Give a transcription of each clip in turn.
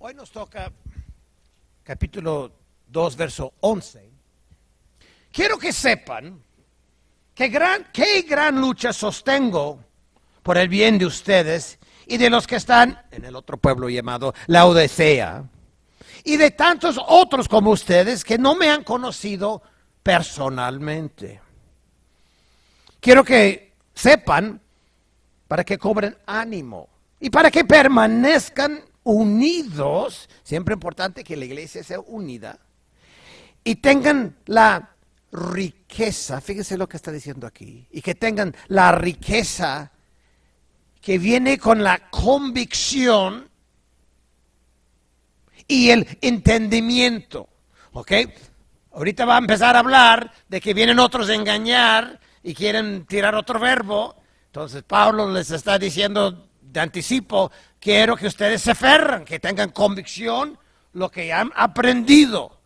Hoy nos toca capítulo 2, verso 11. Quiero que sepan qué gran lucha sostengo por el bien de ustedes y de los que están en el otro pueblo llamado Laodicea, y de tantos otros como ustedes que no me han conocido personalmente. Quiero que sepan para que cobren ánimo y para que permanezcan unidos. Siempre importante que la iglesia sea unida y tengan la riqueza, fíjense lo que está diciendo aquí, y que tengan la riqueza que viene con la convicción y el entendimiento. ¿Ok? Ahorita va a empezar a hablar de que vienen otros a engañar y quieren tirar otro verbo. Entonces Pablo les está diciendo de anticipo: quiero que ustedes se aferran, que tengan convicción lo que han aprendido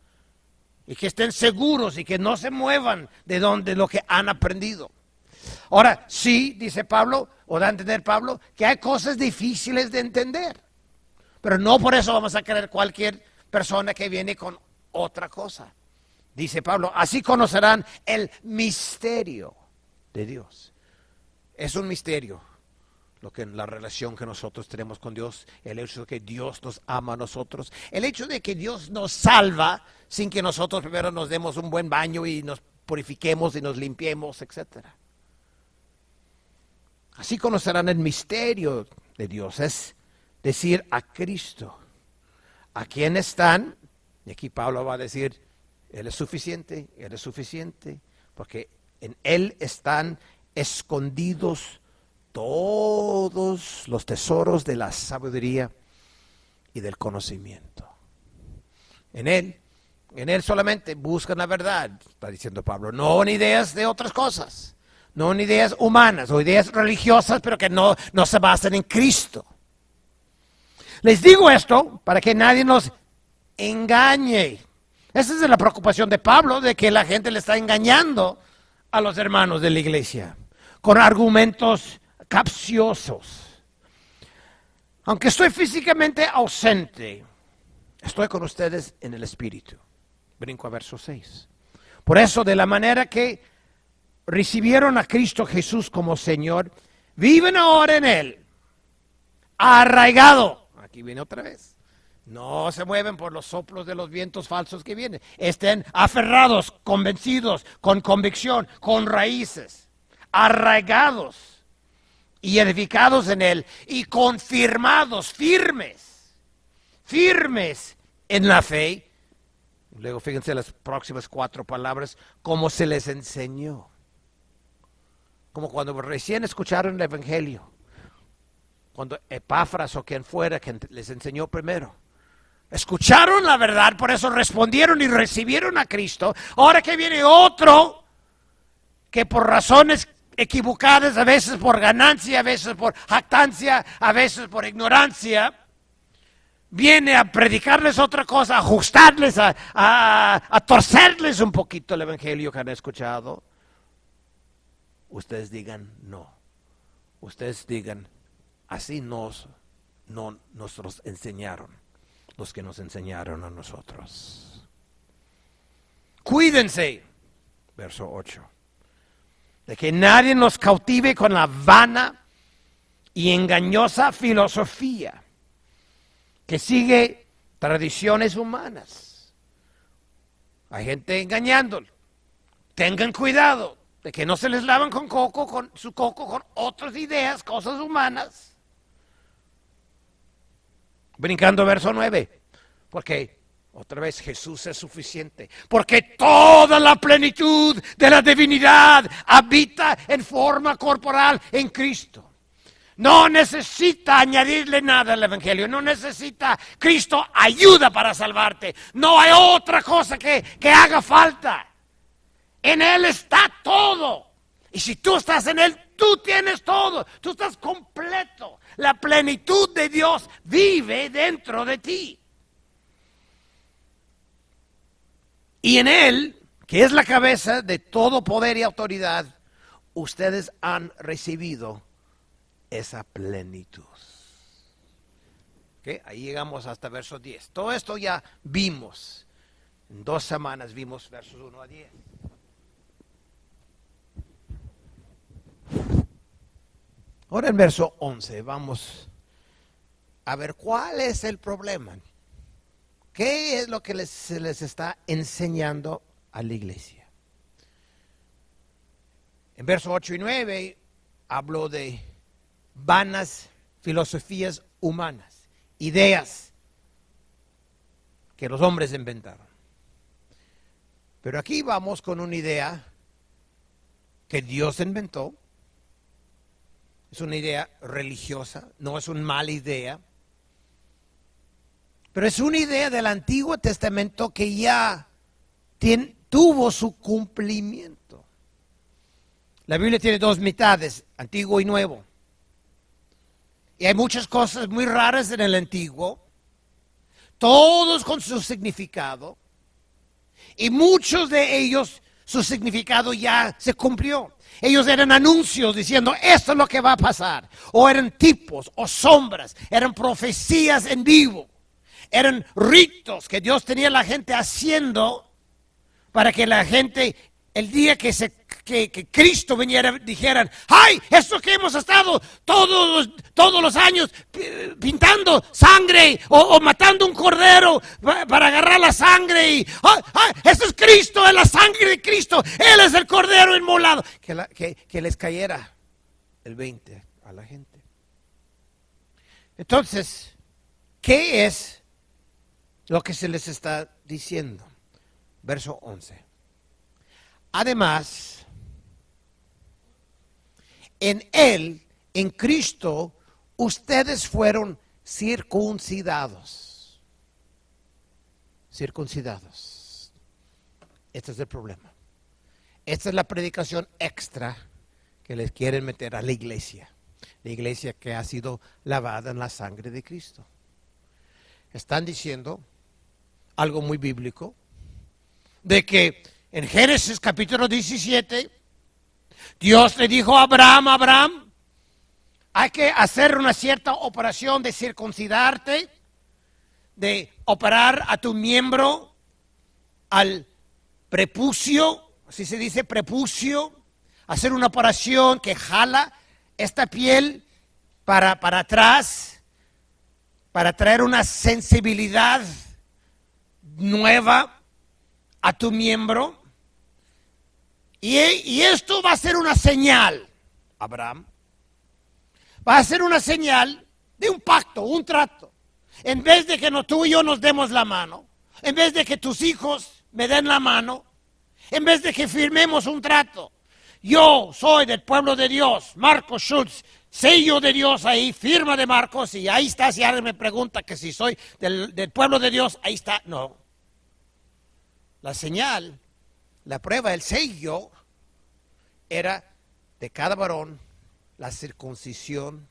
y que estén seguros y que no se muevan de lo que han aprendido. Ahora, sí, dice Pablo, o da a entender Pablo, que hay cosas difíciles de entender, pero no por eso vamos a creer cualquier persona que viene con otra cosa. Dice Pablo, así conocerán el misterio de Dios. Es un misterio la relación que nosotros tenemos con Dios, el hecho de que Dios nos ama a nosotros, el hecho de que Dios nos salva sin que nosotros primero nos demos un buen baño y nos purifiquemos y nos limpiemos, etc. Así conocerán el misterio de Dios, es decir, a Cristo, a quien están, y aquí Pablo va a decir, Él es suficiente, porque en Él están escondidos todos los tesoros de la sabiduría y del conocimiento. En Él solamente buscan la verdad, está diciendo Pablo, no en ideas de otras cosas, no en ideas humanas o ideas religiosas, pero que no se basan en Cristo. Les digo esto para que nadie nos engañe. Esa es la preocupación de Pablo, de que la gente le está engañando a los hermanos de la iglesia con argumentos capciosos. Aunque estoy físicamente ausente, estoy con ustedes en el espíritu. Brinco a verso 6. Por eso, de la manera que recibieron a Cristo Jesús como Señor, viven ahora en Él, arraigado. Aquí viene otra vez. No se mueven por los soplos de los vientos falsos que vienen. Estén aferrados, convencidos, con convicción, con raíces, arraigados y edificados en Él y confirmados, firmes en la fe. Luego fíjense las próximas 4 palabras, como se les enseñó. Como cuando recién escucharon el Evangelio, cuando Epafras o quien fuera que les enseñó primero. Escucharon la verdad, por eso respondieron y recibieron a Cristo. Ahora que viene otro que por razones equivocadas, a veces por ganancia, a veces por jactancia, a veces por ignorancia, viene a predicarles otra cosa, a ajustarles, a torcerles un poquito el evangelio que han escuchado. Ustedes digan no. Ustedes digan, así no nos enseñaron los que nos enseñaron a nosotros. Cuídense, verso 8, de que nadie nos cautive con la vana y engañosa filosofía que sigue tradiciones humanas. Hay gente engañándolo. Tengan cuidado de que no se les lavan con su coco con otras ideas, cosas humanas. Brincando verso 9, porque otra vez Jesús es suficiente, porque toda la plenitud de la divinidad habita en forma corporal en Cristo. No necesita añadirle nada al evangelio, no necesita Cristo ayuda para salvarte, no hay otra cosa que haga falta. En Él está todo, y si tú estás en Él, tú tienes todo, tú estás completo. La plenitud de Dios vive dentro de ti. Y en Él, que es la cabeza de todo poder y autoridad, ustedes han recibido esa plenitud. ¿Okay? Ahí llegamos hasta verso 10. Todo esto ya vimos. En 2 semanas vimos versos 1 a 10. Ahora en verso 11 vamos a ver cuál es el problema. ¿Qué es lo que se les está enseñando a la iglesia? En verso 8 y 9 habló de vanas filosofías humanas, ideas que los hombres inventaron. Pero aquí vamos con una idea que Dios inventó. Es una idea religiosa, no es una mala idea. Pero es una idea del Antiguo Testamento que ya tuvo su cumplimiento. La Biblia tiene 2 mitades, Antiguo y Nuevo. Y hay muchas cosas muy raras en el Antiguo, todos con su significado. Y muchos de ellos, su significado ya se cumplió. Ellos eran anuncios diciendo, esto es lo que va a pasar. O eran tipos o sombras, eran profecías en vivo. Eran ritos que Dios tenía a la gente haciendo para que la gente, el día que Cristo viniera, dijeran, ¡ay! Esto que hemos estado todos los años pintando sangre o matando un cordero para agarrar la sangre. Y, ¡ay! Esto es Cristo, es la sangre de Cristo. Él es el cordero inmolado. Que les cayera el 20 a la gente. Entonces, ¿qué es lo que se les está diciendo? Verso 11. Además, en Él, en Cristo, ustedes fueron circuncidados. Circuncidados. Este es el problema. Esta es la predicación extra que les quieren meter a la iglesia. La iglesia que ha sido lavada en la sangre de Cristo. Están diciendo algo muy bíblico, de que en Génesis capítulo 17, Dios le dijo a Abraham, hay que hacer una cierta operación de circuncidarte, de operar a tu miembro, al prepucio, así se dice prepucio, hacer una operación que jala esta piel para atrás, para traer una sensibilidad nueva a tu miembro. Y esto va a ser una señal, Abraham. Va a ser una señal de un pacto, un trato. En vez de que tú y yo nos demos la mano, en vez de que tus hijos me den la mano, en vez de que firmemos un trato, yo soy del pueblo de Dios, Marcos Schultz, sello de Dios ahí, firma de Marcos, y ahí está. Si alguien me pregunta que si soy del pueblo de Dios, ahí está. No. La señal, la prueba, el sello, era de cada varón la circuncisión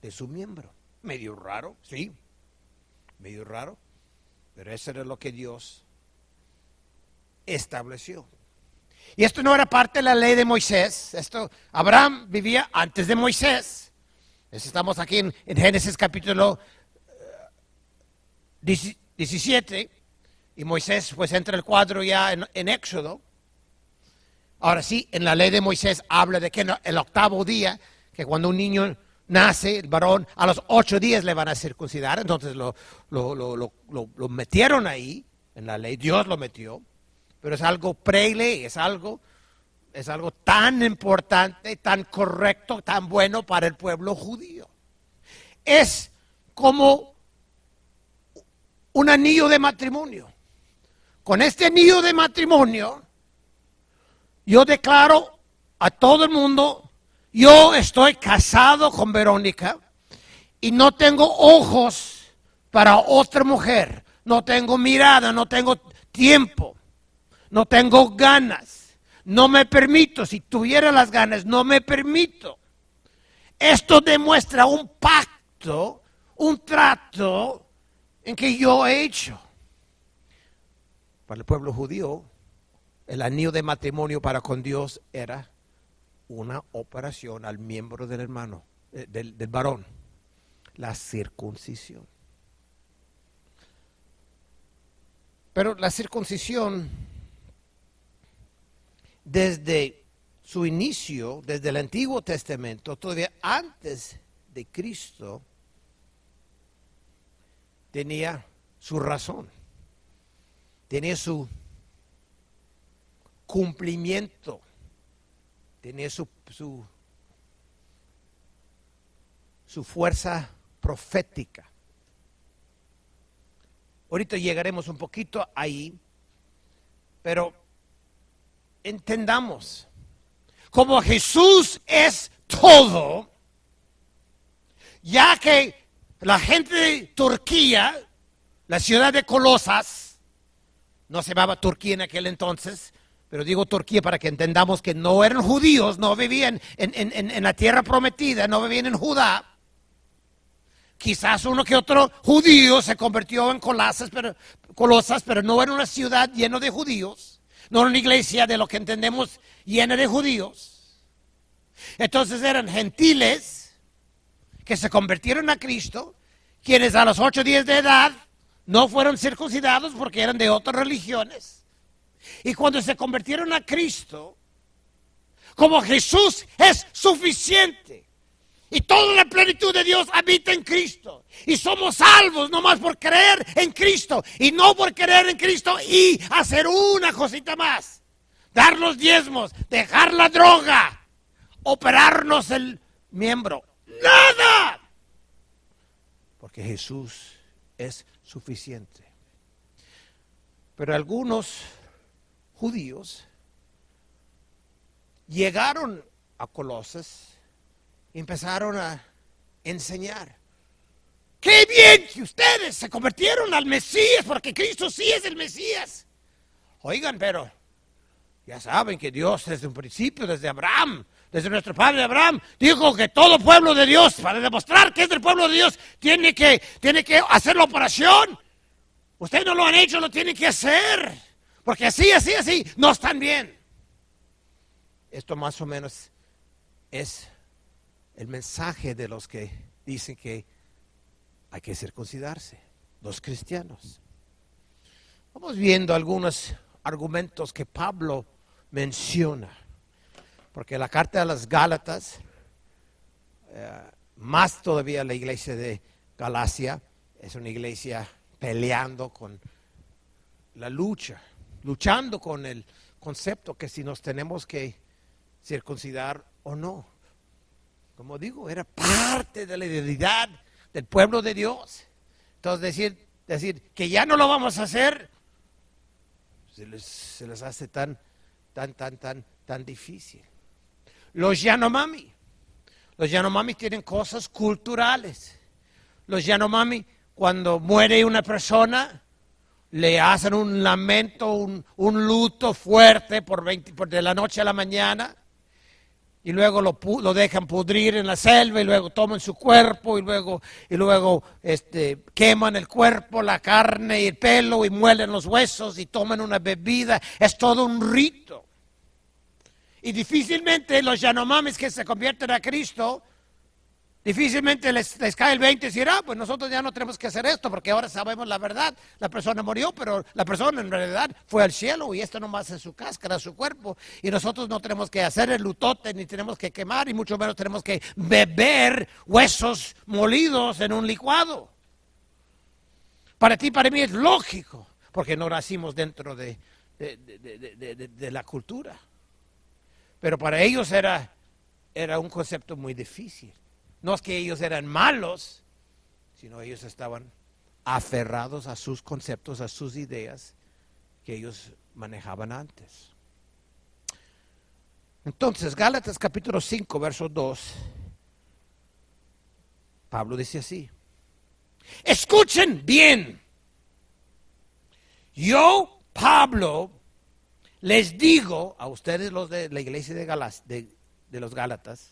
de su miembro. Medio raro, sí, medio raro, pero eso era lo que Dios estableció. Y esto no era parte de la ley de Moisés. Abraham vivía antes de Moisés. Estamos aquí en Génesis capítulo 17. Y Moisés pues entra el cuadro ya en Éxodo. Ahora sí, en la ley de Moisés habla de que el 8º día, que cuando un niño nace, el varón, a los 8 días le van a circuncidar. Entonces lo metieron ahí, en la ley, Dios lo metió. Pero es algo preley, es algo tan importante, tan correcto, tan bueno para el pueblo judío. Es como un anillo de matrimonio. Con este anillo de matrimonio, yo declaro a todo el mundo, yo estoy casado con Verónica y no tengo ojos para otra mujer, no tengo mirada, no tengo tiempo, no tengo ganas, no me permito. Si tuviera las ganas, no me permito. Esto demuestra un pacto, un trato en que yo he hecho. Para el pueblo judío, el anillo de matrimonio para con Dios era una operación al miembro del hermano, del varón, la circuncisión. Pero la circuncisión, desde su inicio, desde el Antiguo Testamento, todavía antes de Cristo, tenía su razón, tenía su cumplimiento, tenía su fuerza profética. Ahorita llegaremos un poquito ahí, pero entendamos, como Jesús es todo, ya que la gente de Turquía, la ciudad de Colosas, no se llamaba Turquía en aquel entonces, pero digo Turquía para que entendamos que no eran judíos, no vivían en la tierra prometida, no vivían en Judá. Quizás uno que otro judío se convirtió en Colosas, pero no era una ciudad llena de judíos, no era una iglesia de lo que entendemos llena de judíos. Entonces eran gentiles que se convirtieron a Cristo, quienes a los 8 días de edad no fueron circuncidados porque eran de otras religiones. Y cuando se convirtieron a Cristo, como Jesús es suficiente y toda la plenitud de Dios habita en Cristo, y somos salvos nomás por creer en Cristo, y no por creer en Cristo y hacer una cosita más, dar los diezmos, dejar la droga, operarnos el miembro, nada, porque Jesús es suficiente. Pero algunos judíos llegaron a Colosas y empezaron a enseñar: ¡qué bien que ustedes se convirtieron al Mesías, porque Cristo sí es el Mesías! Oigan, pero ya saben que Dios desde un principio, desde Abraham, desde nuestro padre Abraham, dijo que todo pueblo de Dios, para demostrar que es del pueblo de Dios, tiene que hacer la operación. Ustedes no lo han hecho, lo tienen que hacer, porque así, no están bien. Esto más o menos es el mensaje de los que dicen que hay que circuncidarse, los cristianos. Vamos viendo algunos argumentos que Pablo menciona, porque la carta de las Gálatas, más todavía la iglesia de Galacia, es una iglesia peleando con la luchando con el concepto que si nos tenemos que circuncidar o no. Como digo, era parte de la identidad del pueblo de Dios. Entonces decir que ya no lo vamos a hacer, se les hace tan difícil. Los Yanomami tienen cosas culturales. Los Yanomami, cuando muere una persona, le hacen un lamento, un luto fuerte de la noche a la mañana, y luego lo dejan pudrir en la selva, y luego toman su cuerpo, y luego queman el cuerpo, la carne y el pelo, y muelen los huesos, y toman una bebida. Es todo un rito. Y difícilmente los Yanomamis que se convierten a Cristo, difícilmente les cae el 20 y decir: pues nosotros ya no tenemos que hacer esto, porque ahora sabemos la verdad. La persona murió, pero la persona en realidad fue al cielo, y esto nomás es su cáscara, su cuerpo. Y nosotros no tenemos que hacer el lutote, ni tenemos que quemar, y mucho menos tenemos que beber huesos molidos en un licuado. Para ti, para mí es lógico, porque no nacimos dentro de la cultura. Pero para ellos era un concepto muy difícil. No es que ellos eran malos, sino ellos estaban aferrados a sus conceptos, a sus ideas que ellos manejaban antes. Entonces, Gálatas capítulo 5, verso 2, Pablo dice así: escuchen bien, yo, Pablo, les digo a ustedes, los de la iglesia de los Gálatas,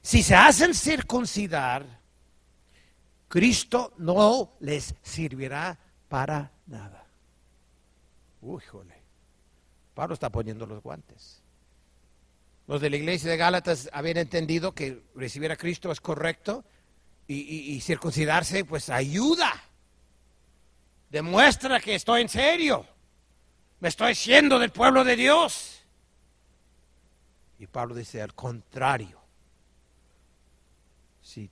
si se hacen circuncidar, Cristo no les servirá para nada. Híjole, Pablo está poniendo los guantes. Los de la iglesia de Gálatas habían entendido que recibir a Cristo es correcto, y circuncidarse pues ayuda. demuestra que estoy en serio. Me estoy siendo del pueblo de Dios. Y Pablo dice, al contrario. Si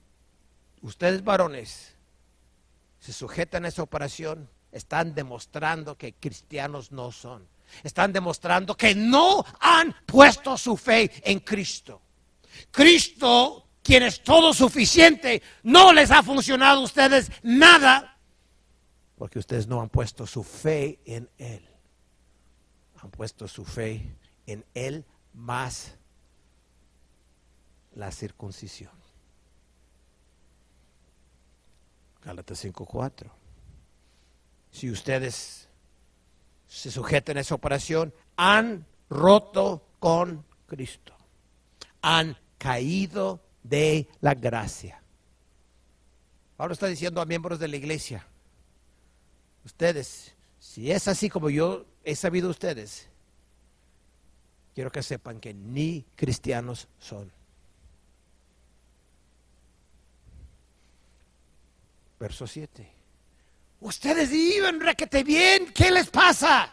ustedes varones se sujetan a esa operación, están demostrando que cristianos no son. Están demostrando que no han puesto su fe en Cristo. Cristo, quien es todo suficiente, no les ha funcionado a ustedes nada, porque ustedes no han puesto su fe en Él. Han puesto su fe en Él más la circuncisión. Gálatas 5:4. Si ustedes se sujetan a esa operación, han roto con Cristo. Han caído de la gracia. Pablo está diciendo a miembros de la iglesia, ustedes, si es así como yo he sabido ustedes, quiero que sepan que ni cristianos son. Verso 7. Ustedes iban requete bien, ¿qué les pasa?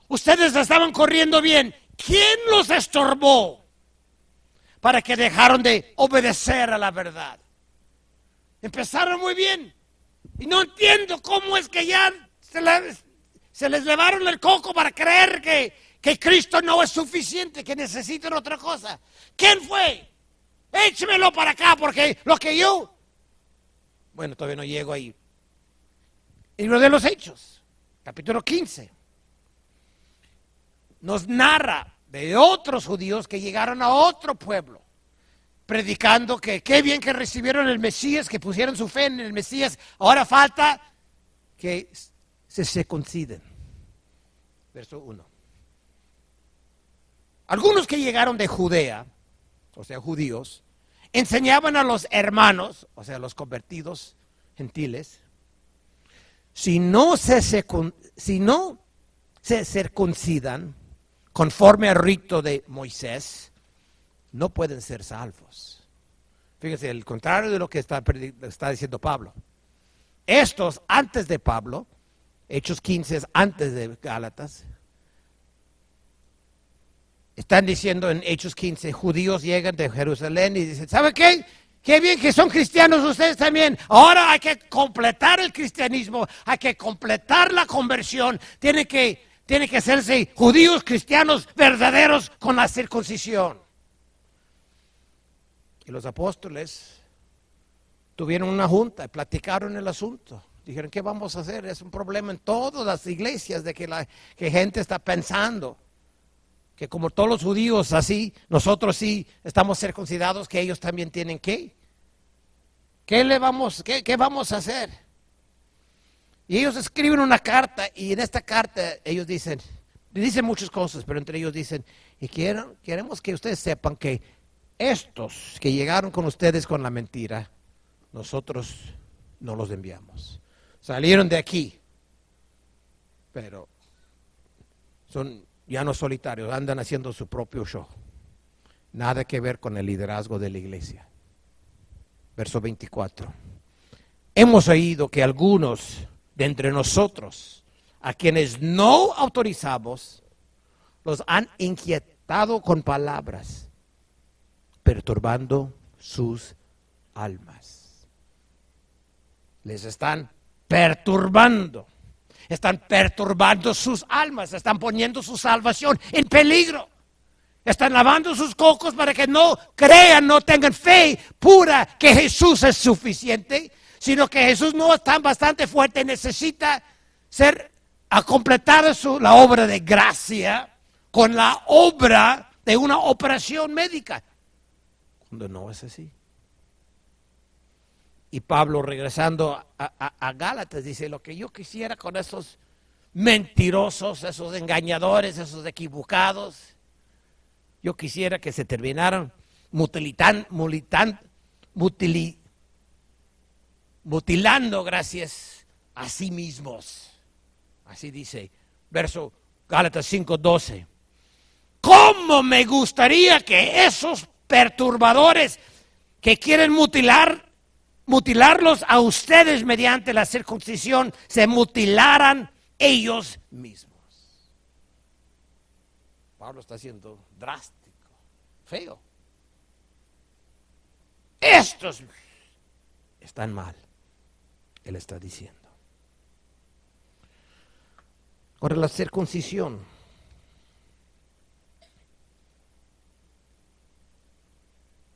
Ustedes estaban corriendo bien. ¿Quién los estorbó para que dejaron de obedecer a la verdad? Empezaron muy bien. Y no entiendo cómo es que ya se les llevaron el coco para creer que Cristo no es suficiente, que necesitan otra cosa. ¿Quién fue? Échemelo para acá, porque lo que yo... Bueno, todavía no llego ahí. El libro de los Hechos, capítulo 15, nos narra de otros judíos que llegaron a otro pueblo, predicando que qué bien que recibieron el Mesías, que pusieron su fe en el Mesías. Ahora falta que se circunciden. Verso 1. Algunos que llegaron de Judea, o sea, judíos, enseñaban a los hermanos, o sea, los convertidos gentiles, si no se circuncidan conforme al rito de Moisés, no pueden ser salvos. Fíjense, el contrario de lo que está diciendo Pablo. Estos, antes de Pablo, Hechos 15 es antes de Gálatas, están diciendo en Hechos 15, judíos llegan de Jerusalén y dicen, ¿sabe qué? Qué bien que son cristianos ustedes también. Ahora hay que completar el cristianismo, hay que completar la conversión. Tiene que hacerse judíos cristianos verdaderos con la circuncisión. Y los apóstoles tuvieron una junta y platicaron el asunto. Dijeron, ¿qué vamos a hacer? Es un problema en todas las iglesias de que gente está pensando que como todos los judíos así, nosotros sí estamos circuncidados, que ellos también tienen que. ¿Qué vamos a hacer? Y ellos escriben una carta, y en esta carta ellos dicen muchas cosas, pero entre ellos dicen, y queremos que ustedes sepan que estos que llegaron con ustedes con la mentira, nosotros no los enviamos. Salieron de aquí, pero son ya no solitarios, andan haciendo su propio show. Nada que ver con el liderazgo de la iglesia. Verso 24. Hemos oído que algunos de entre nosotros, a quienes no autorizamos, los han inquietado con palabras, perturbando sus almas. Les están perturbando. Están perturbando sus almas, están poniendo su salvación en peligro. Están lavando sus cocos para que no crean, no tengan fe pura que Jesús es suficiente, sino que Jesús no es tan bastante fuerte, necesita a completar la obra de gracia con la obra de una operación médica, cuando no es así. Y Pablo, regresando a Gálatas, dice, lo que yo quisiera con esos mentirosos, esos engañadores, esos equivocados, yo quisiera que se terminaran mutilando gracias a sí mismos. Así dice, verso Gálatas 5:12. ¿Cómo me gustaría que esos perturbadores que quieren mutilar mutilarlos a ustedes mediante la circuncisión, se mutilaran ellos mismos. Pablo está siendo drástico, feo. Estos están mal, él está diciendo. Ahora, la circuncisión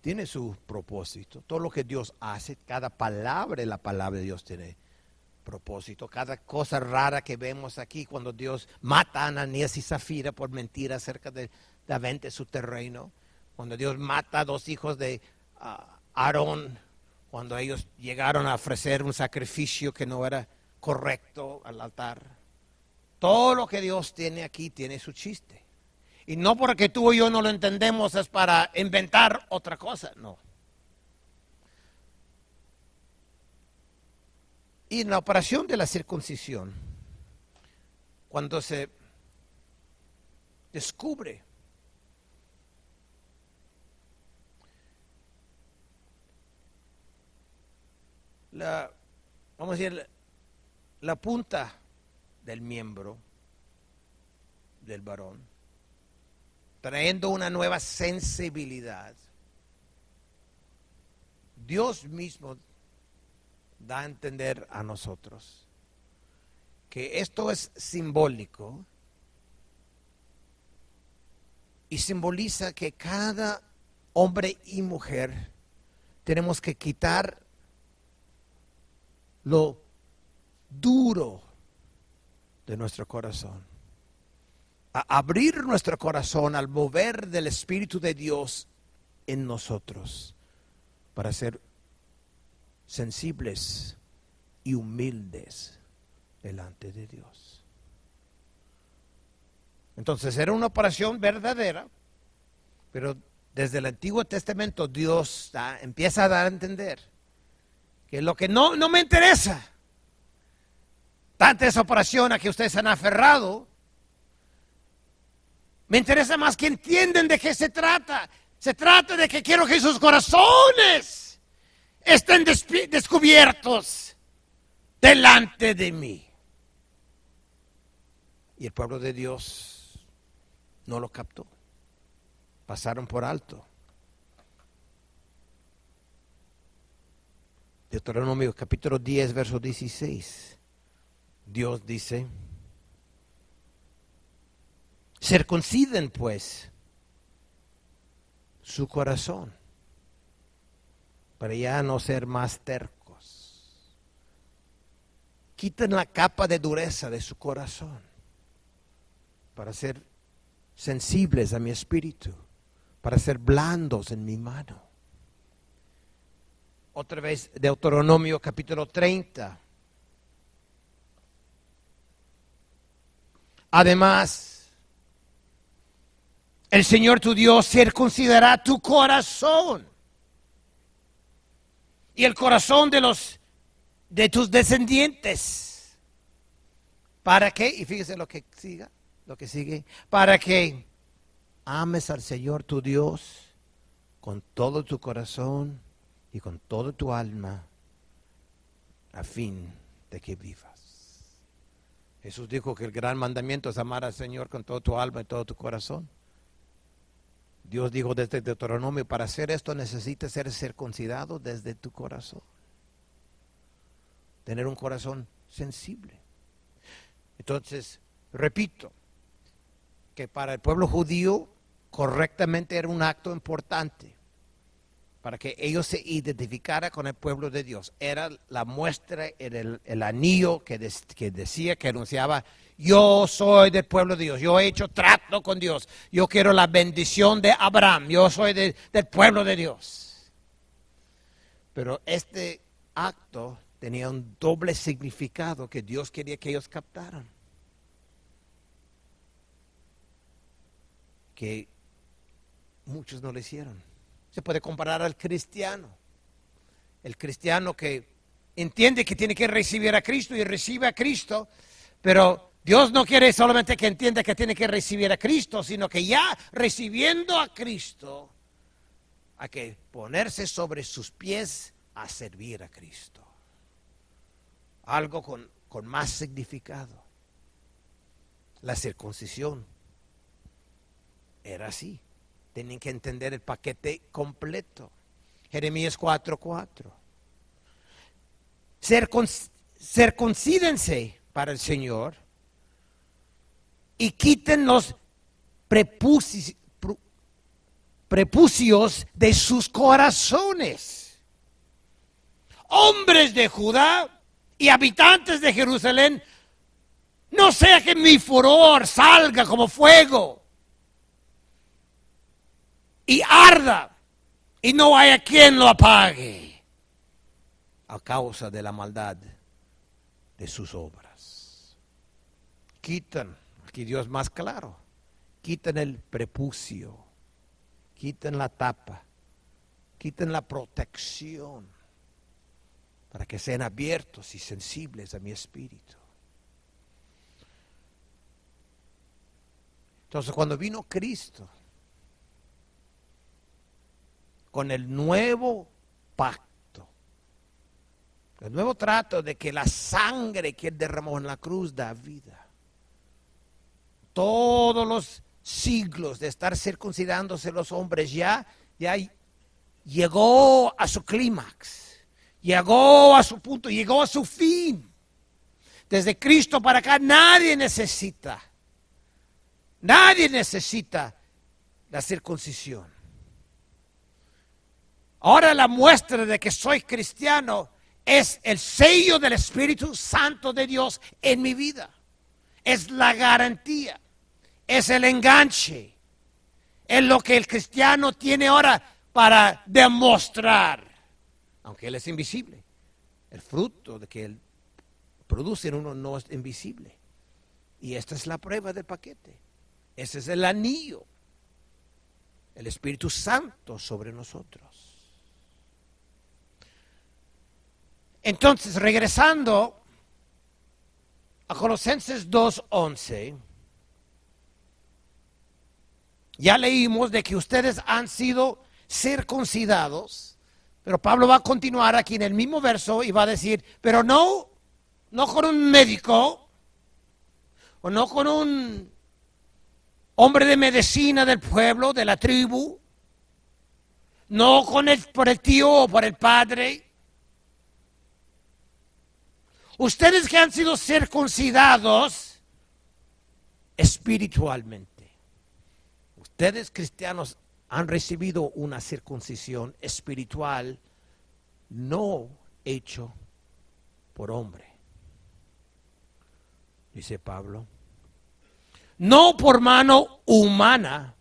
tiene su propósito. Todo lo que Dios hace, cada palabra de la palabra de Dios tiene propósito. Cada cosa rara que vemos aquí, cuando Dios mata a Ananías y Zafira por mentir acerca de la venta de su terreno, cuando Dios mata a 2 hijos de Aarón, cuando ellos llegaron a ofrecer un sacrificio que no era correcto al altar. Todo lo que Dios tiene aquí tiene su chiste. Y no porque tú y yo no lo entendemos es para inventar otra cosa, no. Y en la operación de la circuncisión, cuando se descubre vamos a decir, la punta del miembro del varón, trayendo una nueva sensibilidad, Dios mismo da a entender a nosotros que esto es simbólico y simboliza que cada hombre y mujer tenemos que quitar lo duro de nuestro corazón, a abrir nuestro corazón al mover del Espíritu de Dios en nosotros, para ser sensibles y humildes delante de Dios. Entonces era una operación verdadera, pero desde el Antiguo Testamento Dios empieza a dar a entender que lo que no me interesa, tanta esa operación a que ustedes han aferrado, me interesa más que entienden de qué se trata. Se trata de que quiero que sus corazones estén descubiertos delante de mí. Y el pueblo de Dios no lo captó. Pasaron por alto. Deuteronomio capítulo 10, verso 16. Dios dice: circunciden pues su corazón para ya no ser más tercos. Quiten la capa de dureza de su corazón para ser sensibles a mi espíritu, para ser blandos en mi mano. Otra vez Deuteronomio capítulo 30. Además, el Señor tu Dios circuncidará tu corazón y el corazón de tus descendientes. ¿Para qué? Y fíjese lo que sigue. Para que ames al Señor tu Dios con todo tu corazón y con toda tu alma, a fin de que vivas. Jesús dijo que el gran mandamiento es amar al Señor con todo tu alma y todo tu corazón. Dios dijo desde Deuteronomio: para hacer esto necesitas ser circuncidado desde tu corazón. Tener un corazón sensible. Entonces, repito, que para el pueblo judío correctamente era un acto importante, para que ellos se identificaran con el pueblo de Dios. Era la muestra, era el anillo que decía, que anunciaba: yo soy del pueblo de Dios, yo he hecho trato con Dios, yo quiero la bendición de Abraham, yo soy del pueblo de Dios. Pero este acto tenía un doble significado que Dios quería que ellos captaran, que muchos no lo hicieron. Se puede comparar al cristiano. El cristiano que entiende que tiene que recibir a Cristo y recibe a Cristo, pero Dios no quiere solamente que entienda que tiene que recibir a Cristo, sino que ya recibiendo a Cristo hay que ponerse sobre sus pies, a servir a Cristo. Algo con más significado. La circuncisión era así. Tienen que entender el paquete completo. Jeremías 4:4. Circuncídense para el Señor y quiten los prepucios de sus corazones. Hombres de Judá y habitantes de Jerusalén, no sea que mi furor salga como fuego y arda y no haya quien lo apague a causa de la maldad de sus obras. Quitan, aquí Dios más claro, quitan el prepucio, quitan la tapa, quitan la protección para que sean abiertos y sensibles a mi espíritu. Entonces, cuando vino Cristo con el nuevo pacto, el nuevo trato de que la sangre que Él derramó en la cruz da vida, todos los siglos de estar circuncidándose los hombres ya llegó a su clímax, llegó a su punto, llegó a su fin. Desde Cristo para acá nadie necesita la circuncisión. Ahora la muestra de que soy cristiano es el sello del Espíritu Santo de Dios en mi vida. Es la garantía, es el enganche, es lo que el cristiano tiene ahora para demostrar, aunque Él es invisible. El fruto de que Él produce en uno no es invisible. Y esta es la prueba del paquete. Ese es el anillo, el Espíritu Santo sobre nosotros. Entonces, regresando a Colosenses 2:11, ya leímos de que ustedes han sido circuncidados, pero Pablo va a continuar aquí en el mismo verso y va a decir, pero no con un médico, o no con un hombre de medicina del pueblo, de la tribu, no por el tío o por el padre. Ustedes que han sido circuncidados espiritualmente. Ustedes cristianos han recibido una circuncisión espiritual no hecho por hombre. Dice Pablo. No por mano humana,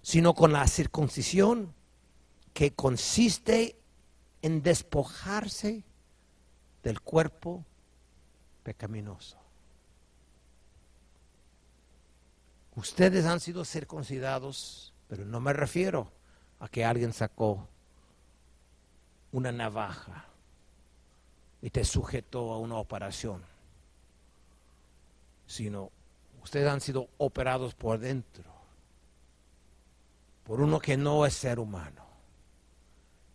sino con la circuncisión que consiste en despojarse del cuerpo pecaminoso. Ustedes han sido circuncidados, pero no me refiero a que alguien sacó una navaja y te sujetó a una operación, sino ustedes han sido operados por dentro, por uno que no es ser humano.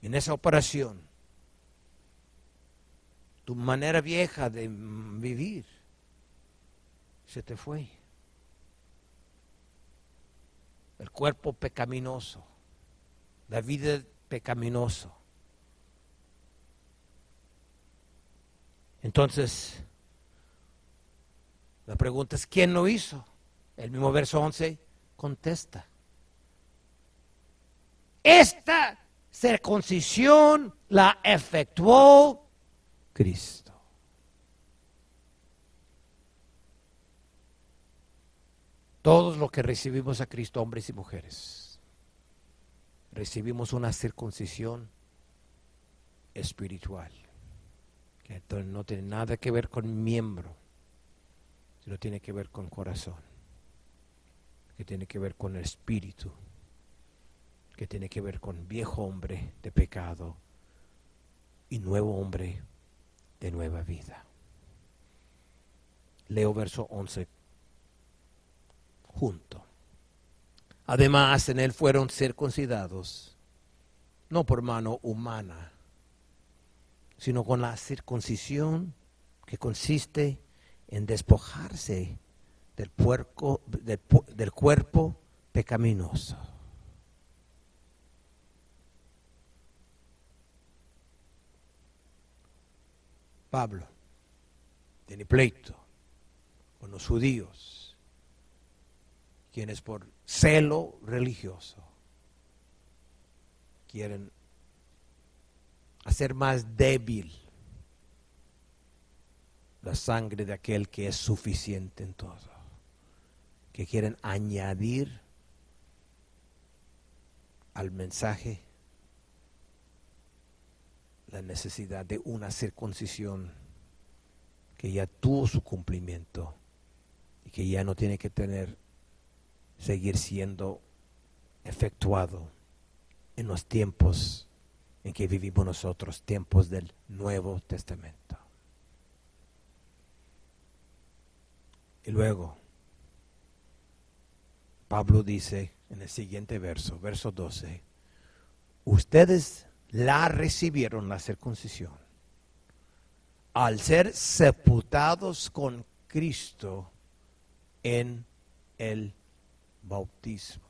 En esa operación, tu manera vieja de vivir se te fue. El cuerpo pecaminoso, la vida pecaminosa. Entonces, la pregunta es, ¿quién lo hizo? El mismo verso 11 contesta. Esta circuncisión la efectuó Cristo. Todos los que recibimos a Cristo, hombres y mujeres, recibimos una circuncisión espiritual, que no tiene nada que ver con miembro, sino tiene que ver con corazón, que tiene que ver con el espíritu, que tiene que ver con viejo hombre de pecado y nuevo hombre de nueva vida. Leo verso 11 junto. Además, en él fueron circuncidados no por mano humana, sino con la circuncisión que consiste en despojarse del cuerpo pecaminoso. Pablo tiene pleito con los judíos, quienes por celo religioso quieren hacer más débil la sangre de aquel que es suficiente en todo, que quieren añadir al mensaje la necesidad de una circuncisión que ya tuvo su cumplimiento y que ya no tiene que seguir siendo efectuado en los tiempos en que vivimos nosotros, tiempos del Nuevo Testamento. Y luego, Pablo dice en el siguiente verso, verso 12, ustedes la recibieron, la circuncisión, al ser sepultados con Cristo en el bautismo.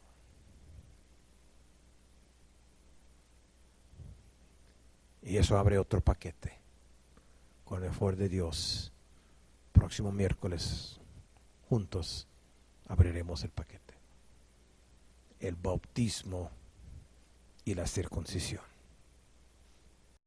Y eso abre otro paquete. Con el favor de Dios, próximo miércoles, juntos abriremos el paquete. El bautismo y la circuncisión.